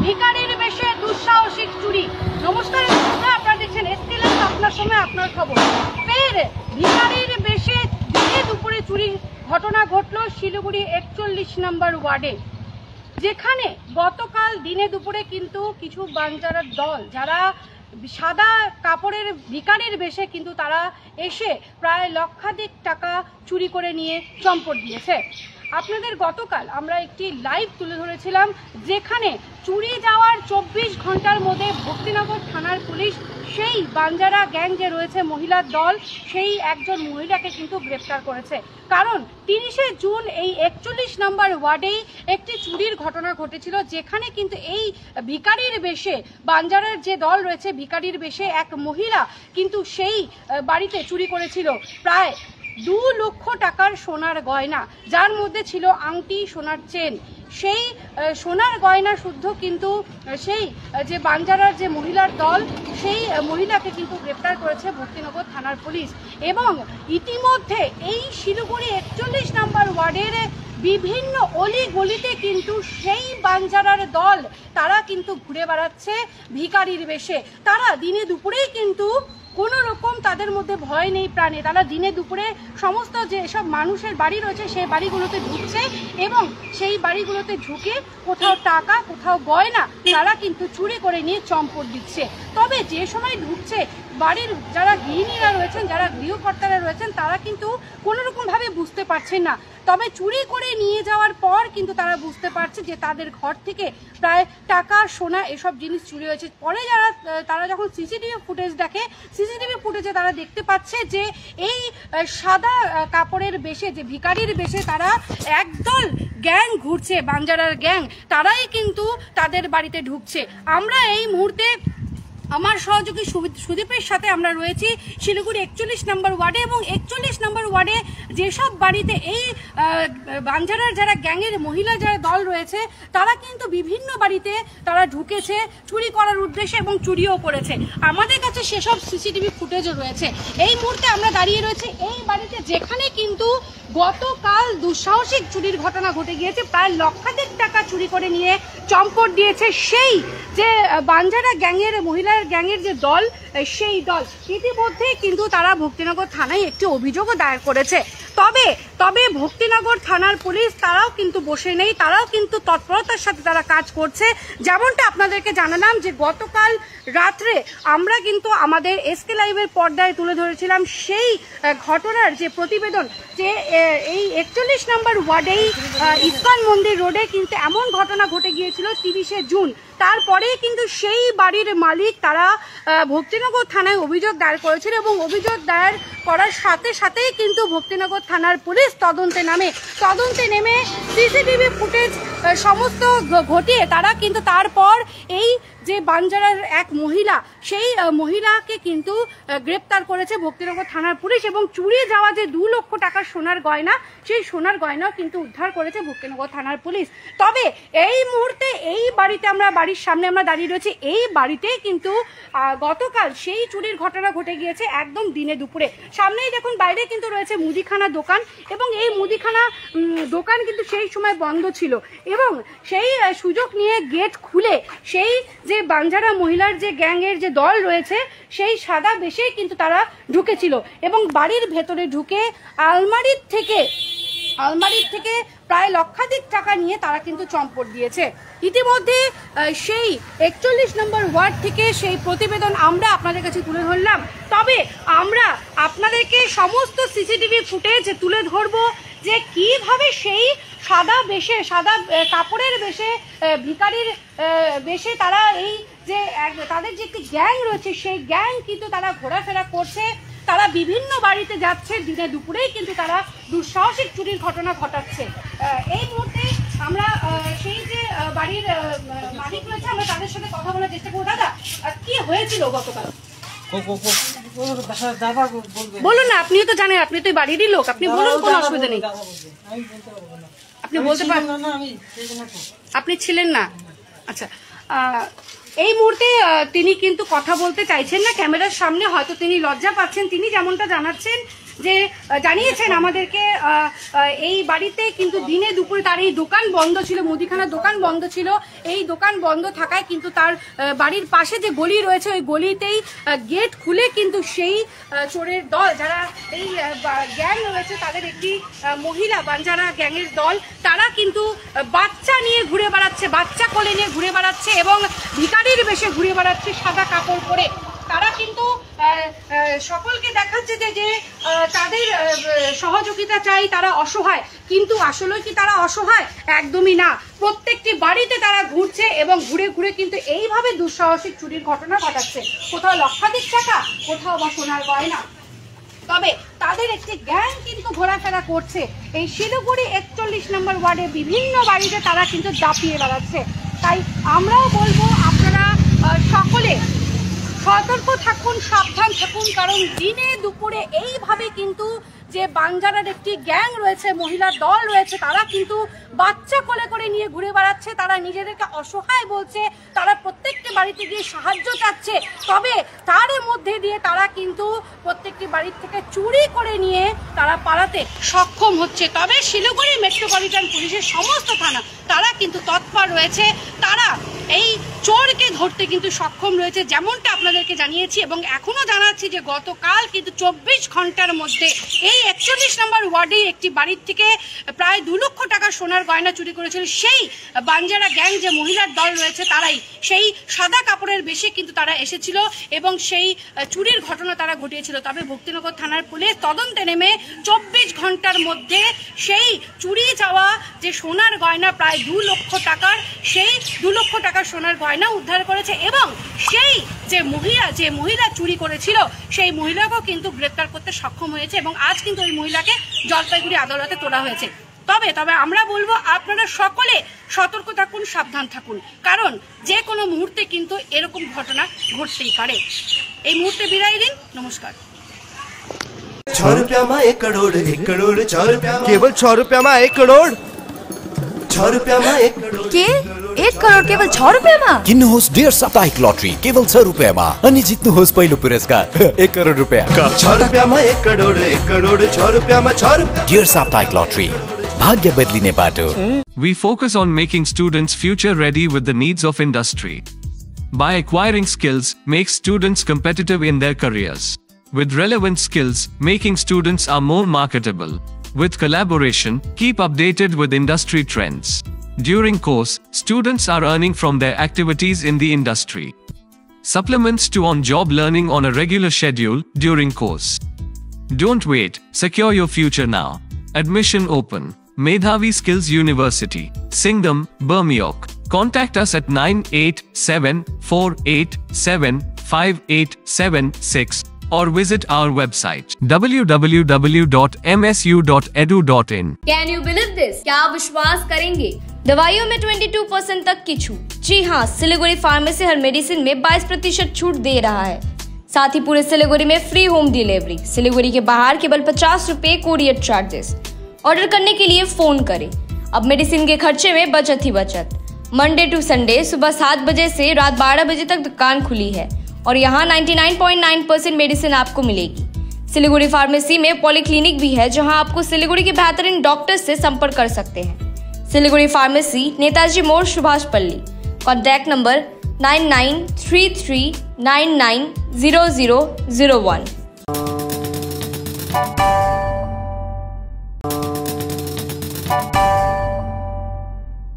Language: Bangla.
ভিখারির বেশে দুঃসাহসিক চুরি। নমস্কার বন্ধুরা, আপনারা দেখছেন এসকে লাইভ, আপনার সময় আপনার খবর। ফের ভিখারির বেশে দিনে দুপুরে চুরির ঘটনা ঘটল শিলিগুড়ি 41 নম্বর ওয়ার্ডে, যেখানে গতকাল দিনে দুপুরে কিন্তু কিছু বাঞ্জারার দল যারা সাদা কাপড়ের ভিখারির বেশে কিন্তু তারা এসে প্রায় লক্ষাধিক টাকা চুরি করে নিয়ে চম্পট দিয়েছে। আপনাদের গতকাল আমরা একটি লাইভ তুলে ধরেছিলাম, যেখানে চুরি যাওয়ার 24 ঘন্টার মধ্যে ভক্তিনগর থানার পুলিশ সেই বাঞ্জারা গ্যাং যে রয়েছে মহিলার দল, সেই একজন মহিলাকে কিন্তু গ্রেপ্তার করেছে। কারণ 30শে জুন এই 41 নম্বর ওয়ার্ডেই একটি চুরির ঘটনা ঘটেছিল, যেখানে কিন্তু এই ভিখারির বেশে বাঞ্জারার যে দল রয়েছে ভিখারির বেশে এক মহিলা কিন্তু সেই বাড়িতে চুরি করেছিল প্রায় 2 লক্ষ টাকার সোনার গয়না, যার মধ্যে ছিল আংটি, সোনার চেন। সেই সোনার গয়না শুদ্ধ কিন্তু সেই যে বাঞ্জারার যে মহিলার দল, সেই মহিলাকে কিন্তু গ্রেপ্তার করেছে ভক্তিনগর থানার পুলিশ। এবং ইতিমধ্যে এই শিলিগুড়ি 41 নম্বর ওয়ার্ডের বিভিন্ন অলি গলিতে কিন্তু সেই বাঞ্জারার দল তারা কিন্তু ঘুরে বেড়াচ্ছে ভিখারির বেশে। তারা দিনে দুপুরেই কিন্তু কোনো রকম তাদের মধ্যে ভয় নেই প্রাণে, তারা দিনে দুপুরে সমস্ত যেসব মানুষের বাড়ি রয়েছে সেই বাড়িগুলোতে ঢুকছে এবং সেই বাড়িগুলোতে ঢুকে কোথাও টাকা কোথাও গয়না তারা কিন্তু চুরি করে নিয়ে চম্পট দিচ্ছে। তবে যে সময় ঢুকছে বাড়ির যারা গৃহিণীরা রয়েছেন, যারা গৃহকর্তারা রয়েছেন, তারা কিন্তু কোনো রকমভাবে বুঝতে পারছেন না। তবে চুরি করে নিয়ে যাওয়ার পর কিন্তু তারা বুঝতে পারছে যে তাদের ঘর থেকে প্রায় টাকা, সোনা এসব জিনিস চুরি হয়েছে। পরে তারা যখন সিসিটিভি ফুটেজ দেখে, সিসিটিভি ফুটেজে তারা দেখতে পাচ্ছে যে এই সাদা কাপড়ের বেশে যে ভিখারির বেশে তারা একদল গ্যাং ঘুরছে, বাঞ্জারার গ্যাং, তারাই কিন্তু তাদের বাড়িতে ঢুকছে। আমরা এই মুহূর্তে আমার সহযোগী সুদীপের সাথে আমরা রয়েছি শিলিগুড়ি 41 নম্বর ওয়ার্ডে, এবং 41 নম্বর ওয়ার্ডে যেসব বাড়িতে এই বাঞ্জারার যারা গ্যাংয়ের মহিলা যারা দল রয়েছে তারা কিন্তু বিভিন্ন বাড়িতে তারা ঢুকেছে চুরি করার উদ্দেশ্যে এবং চুরিও করেছে। আমাদের কাছে সেসব সিসিটিভি ফুটেজও রয়েছে। এই মুহূর্তে আমরা দাঁড়িয়ে রয়েছে এই বাড়িতে, যেখানে কিন্তু গতকাল দুঃসাহসিক চুরির ঘটনা ঘটে গিয়েছে। প্রায় লক্ষাধিক টাকা চুরি করে নিয়ে চম্পট দিয়েছে সেই যে বাঞ্জারা গ্যাংয়ের মহিলার গ্যাংয়ের যে দল, সেই দল। ইতিমধ্যে কিন্তু তারা ভক্তিনগর থানায় একটি অভিযোগও দায়ের করেছে। তবে ভক্তিনগর থানার পুলিশ তারাও কিন্তু বসে নেই, তারাও কিন্তু তৎপরতার সাথে তারা কাজ করছে। যেমনটা আপনাদেরকে জানালাম যে গতকাল রাত্রে আমরা কিন্তু আমাদের এসকে লাইভের পর্দায় তুলে ধরেছিলাম সেই ঘটনার যে প্রতিবেদন, যে এই 41 নম্বর ওয়ার্ডেই ইস্কন মন্দির রোডে কিন্তু এমন ঘটনা ঘটে গিয়েছিল 30শে জুন। তারপরে কিন্তু সেই বাড়ির মালিক তারা ভক্তিনগর থানায় অভিযোগ দায়ের করেছিল, এবং অভিযোগ দায়ের করার সাথে সাথেই কিন্তু ভক্তিনগর থানার পুলিশ তদন্তে নেমে সিসিটিভি ফুটেজ সমস্ত ঘটিয়ে তারা কিন্তু তারপর এই যে বাঞ্জারার এক মহিলা, সেই মহিলাকে কিন্তু গ্রেপ্তার করেছে ভক্তিনগর থানার পুলিশ, এবং চুরি যাওয়া যে 2 লক্ষ টাকার সোনার গয়না, সেই সোনার গয়নাও কিন্তু উদ্ধার করেছে ভক্তিনগর থানার পুলিশ। তবে এই মুহূর্তে এই বাড়িতে বাড়ির সামনে আমরা দাঁড়িয়ে রয়েছি, এই বাড়িতে কিন্তু গতকাল সেই চুরির ঘটনা ঘটে গিয়েছে একদম দিনে দুপুরে। সামনেই দেখুন বাইরে কিন্তু রয়েছে মুদিখানা দোকান, এবং এই মুদিখানা দোকান কিন্তু সেই সময় বন্ধ ছিল, এবং সেই সুযোগ নিয়ে গেট খুলে সেই যে বাঞ্জারা মহিলার যে গ্যাংয়ের যে দল রয়েছে সেই সাদা বেশেই কিন্তু তারা ঢুকেছিল, এবং বাড়ির ভেতরে ঢুকে আলমারির থেকে প্রায় লক্ষাধিক টাকা নিয়ে তারা কিন্তু চম্পট দিয়েছে। ইতিমধ্যে সেই 41 নম্বর ওয়ার্ড থেকে সেই প্রতিবেদন আমরা আপনাদের কাছে তুলে ধরলাম। তবে আমরা আপনাদেরকে সমস্ত সিসিটিভি ফুটেজ তুলে ধরবো যে কিভাবে সেই সাদা কাপড়ের বেশে ভিখারির বেশে তারা এই যে তাদের যে একটি গ্যাং রয়েছে সেই গ্যাং কিন্তু তারা ঘোরাফেরা করছে, তারা বিভিন্ন বাড়িতে যাচ্ছে, দিনে দুপুরেই কিন্তু তারা দুঃসাহসিক চুরির ঘটনা ঘটাচ্ছে। এই মুহূর্তে আমরা সেই যে বাড়ির মালিক রয়েছে আমরা তাদের সাথে কথা বলার চেষ্টা করবো। দাদা, কি হয়েছিল গতকাল? বলুন না, আপনিও তো জানেন, আপনি তো বাড়িরই লোক, আপনি বলুন, কোনো অসুবিধা নেই। আপনি বলতে পারেন, আপনি ছিলেন না। আচ্ছা, এই মুহূর্তে তিনি কিন্তু কথা বলতে চাইছেন না ক্যামেরার সামনে, হয়তো তিনি লজ্জা পাচ্ছেন। তিনি যেমনটা জানাচ্ছেন যে জানিয়েছেন আমাদেরকে এই বাড়িতে কিন্তু দিনে দুপুরে তার এই দোকান বন্ধ ছিল, মুদিখানার দোকান বন্ধ ছিল। এই দোকান বন্ধ থাকায় কিন্তু তার বাড়ির পাশে যে গলি রয়েছে ওই গলিতেই গেট খুলে কিন্তু সেই চোরের দল, যারা এই গ্যাং রয়েছে তাদের একটি মহিলা বাঞ্জারা গ্যাংয়ের দল, তারা কিন্তু বাচ্চা নিয়ে ঘুরে বেড়াচ্ছে, বাচ্চা কোলে নিয়ে ঘুরে বেড়াচ্ছে এবং ভিখারির বেশে ঘুরে বেড়াচ্ছে সাদা কাপড় পরে। তারা কিন্তু সকলকে দেখাচ্ছে যে তাদের সহযোগিতা চাই, তারা অসহায়, কিন্তু আসলে কি তারা অসহায়? একদমই না। প্রত্যেকটি বাড়িতে তারা ঘুরছে এবং ঘুরে ঘুরে কিন্তু এইভাবে দুঃসাহসিক চুরির ঘটনা ঘটাচ্ছে। কোথাও লক্ষাধিক টাকা, কোথাও বা সোনার গয়না। তবে তাদের একটি গ্যাং কিন্তু ঘোরাফেরা করছে এই শিলিগুড়ি 41 নম্বর ওয়ার্ডে বিভিন্ন বাড়িতে, তারা কিন্তু দাপিয়ে বেড়াচ্ছে। তাই আমরাও বলবো আপনারা সকলে সতর্ক থাকুন, সাবধান থাকুন, কারণ দিনে দুপুরে এইভাবে কিন্তু যে বাঞ্জারার একটি গ্যাং রয়েছে, মহিলার দল রয়েছে, তারা কিন্তু বাচ্চা কোলে করে নিয়ে ঘুরে বেড়াচ্ছে। তারা নিজেদেরকে অসহায় বলছে, তারা প্রত্যেকটি বাড়িতে গিয়ে সাহায্য চাচ্ছে, তবে তার মধ্যে দিয়ে তারা কিন্তু প্রত্যেকটি বাড়ির থেকে চুরি করে নিয়ে তারা পালাতে সক্ষম হচ্ছে। তবে শিলিগুড়ি মেট্রোপলিটন পুলিশের সমস্ত থানা তারা কিন্তু তৎপর রয়েছে, তারা এই চোরকে ধরতে কিন্তু সক্ষম রয়েছে, যেমনটা আপনাদেরকে জানিয়েছি এবং এখনো জানাচ্ছি যে গতকাল কিন্তু 24 ঘন্টার মধ্যে এই 41 নম্বর ওয়ার্ডে একটি বাড়ির থেকে প্রায় 2 লক্ষ টাকা সোনার গয়না চুরি করেছিল সেই বাঞ্জারা গ্যাং, যে মহিলার দল রয়েছে তারাই। সেই সাদা কাপড়ের বেশে কিন্তু তারা এসেছিল এবং সেই চুরির ঘটনা তারা ঘটিয়েছিল। তবে ভক্তিনগর থানার পুলিশ তদন্তে নেমে 24 ঘন্টার মধ্যে সেই চুরি যাওয়া যে সোনার গয়না প্রায় 2 লক্ষ টাকার, সেই 2 লক্ষ টাকার সোনার গয়না উদ্ধার করেছে এবং সেই যে মহিলা চুরি করেছিল সেই মহিলাকেও কিন্তু গ্রেপ্তার করতে সক্ষম হয়েছে এবং আজ কিন্তু ওই মহিলাকে জলপাইগুড়ি আদালতে তোলা হয়েছে। তবে আমরা বলবো আপনারা সকলে সতর্ক থাকুন, সাবধান থাকুন, কারণ যে কোনো মুহূর্তে কিন্তু এরকম ঘটনা ঘটতেই পারে। এই মুহূর্তে বিদায় দিন, নমস্কার। 6 रुपया में 1 करोड़, 1 करोड़ 6 रुपया, केवल 6 रुपया में 1 करोड़, 6 रुपया में 1 करोड़ के 1 करोड़ केवल 6 रुपयामा? किन्नुहोस् डेढ साप्ताहिक लटरी केवल 6 रुपैयाँमा अनि जित्नुहोस् पहिलो पुरस्कार 1 करोड रुपैयाँ। 6 रुपया में 1 करोड़, 1 करोड़ 6 रुपया में 6 रुपया। डेढ साप्ताहिक लटरी भाग्य बदलिने बाटो। We focus on making students future ready with the needs of industry. By acquiring skills, make students competitive in their careers. With relevant skills, making students are more marketable. With collaboration, keep updated with industry trends. During course, students are earning from their activities in the industry. Supplements to on-job learning on a regular schedule during course. Don't wait, secure your future now. Admission open. Medhavi Skills University, Singham, Bermioc. Contact us at 9874875876 or visit our website www.msu.edu.in. Can you believe this? क्या आप विश्वास करेंगे? दवाइयों में 22% तक की छूट। जी हाँ, सिलीगुड़ी फार्मेसी हर मेडिसिन में 22% छूट दे रहा है। साथ ही पूरे सिलीगुड़ी में फ्री होम डिलीवरी। सिलीगुड़ी के बाहर केवल 50 रुपए कोरियर चार्जेस। ऑर्डर करने के लिए फोन करें। अब मेडिसिन के खर्चे में बचत ही बचत। मंडे टू संडे सुबह 7 बजे से रात 12 बजे तक दुकान खुली है और यहाँ 99.9% मेडिसिन आपको मिलेगी। सिलीगुड़ी फार्मेसी में पॉलीक्लिनिक भी है, जहाँ आपको सिलीगुड़ी के बेहतरीन डॉक्टर से संपर्क कर सकते हैं। सिलीगुड़ी फार्मेसी, नेताजी मोड़, सुभाष पल्ली। Contact number 9933990001।